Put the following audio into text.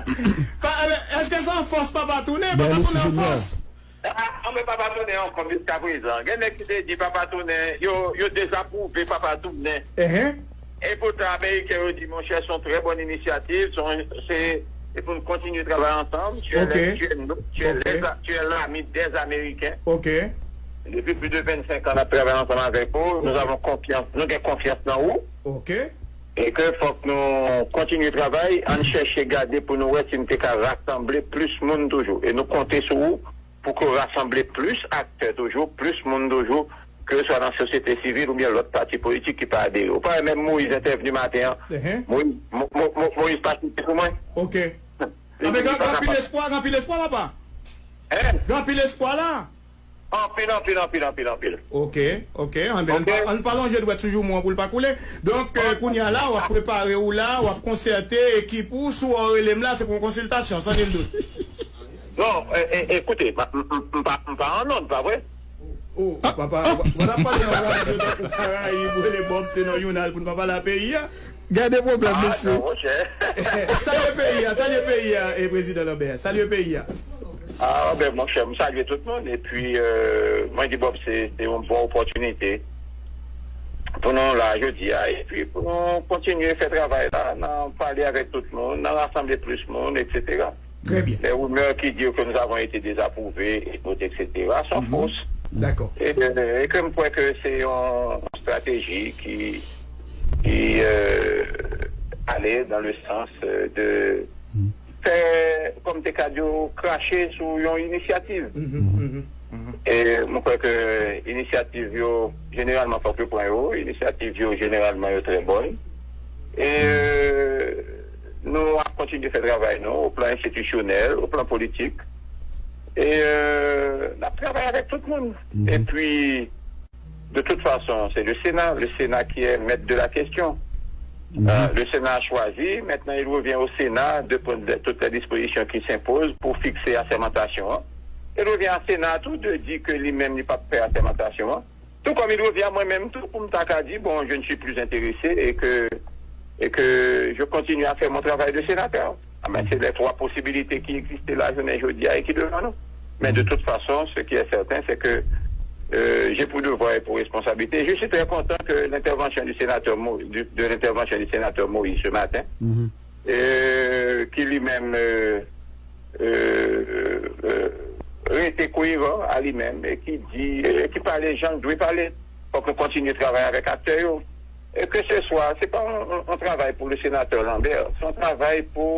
Est-ce que ça en force Papa Tourné? Papa Tourné en force? On ne peut pas tourner encore jusqu'à présent. Il y a qui dit Papa Tourné, ils désapprouvé Papa Tourné. Et pourtant, les Américains ont dit, mon cher, sont très bonnes initiatives. C'est pour continuer de travailler ensemble. Tu es l'ami des Américains. Ok. Depuis plus de 25 ans, on a travaillé ensemble avec vous. Nous avons confiance dans vous. Ok. Et que faut que nous continuions le travail, on cherche à garder pour nous si nous rassembler plus de monde toujours. Et nous comptons sur vous pour qu'on rassemble plus acteurs toujours, plus de monde toujours, que ce soit dans la société civile ou bien l'autre parti politique qui peut adhérer. Ou pas même Moïse intervenu matin. Moïse participe pour moi. Ok. Avec grand pile espoir là-bas. Grand pile espoir là. En pile. Ok. En parlant, je dois toujours moins pour le pas couler. Donc, qu'on y a là, on va préparer ou là, on va concerter équipe ou sous là, c'est pour une consultation, sans nul doute. Non, écoutez, pas en onde, pas vrai? Oh, papa, on n'a pas de les bombes, c'est non, journal pour ne pas la pays. Gardez problème, monsieur. Salut pays, et président Lambert. Salut pays. Ah, ben, mon cher, je salue tout le monde. Et puis, moi, je dis, Bob, c'est une bonne opportunité pour nous, là, je dis, et puis, pour nous continuer à faire travail, là, parler avec tout le monde, rassembler plus de monde, etc. Très bien. Les rumeurs qui disent que nous avons été désapprouvés, etc., sont fausses. D'accord. Et comme quoi que c'est une stratégie qui allait dans le sens de faire comme des cadeaux crachés sur une initiative. Et je crois que l'initiative généralement pas plus point haut, l'initiative généralement est très bonne. Et nous allons continuer de faire travail au plan institutionnel, au plan politique. Et on travaille avec tout le monde. Et puis, de toute façon, c'est le Sénat qui est maître de la question. Le Sénat a choisi, maintenant il revient au Sénat de prendre toutes les dispositions qui s'imposent pour fixer la sermentation. Il revient au Sénat tout de dire que lui-même n'est pas fait à la sermentation. Tout comme il revient à moi-même tout pour me dire, bon, je ne suis plus intéressé et que je continue à faire mon travail de sénateur. Mais c'est les trois possibilités qui existaient là, je ne dis et qui devant nous. Mais de toute façon, ce qui est certain, c'est que j'ai pour devoir et pour responsabilité. Je suis très content que l'intervention du sénateur Moïse ce matin, qui lui-même était cohérent à lui-même et qui dit, qui parlait, gens doivent parler pour qu'on continue de travailler avec acteurs. Et que ce soit, c'est pas un travail pour le sénateur Lambert, c'est un travail pour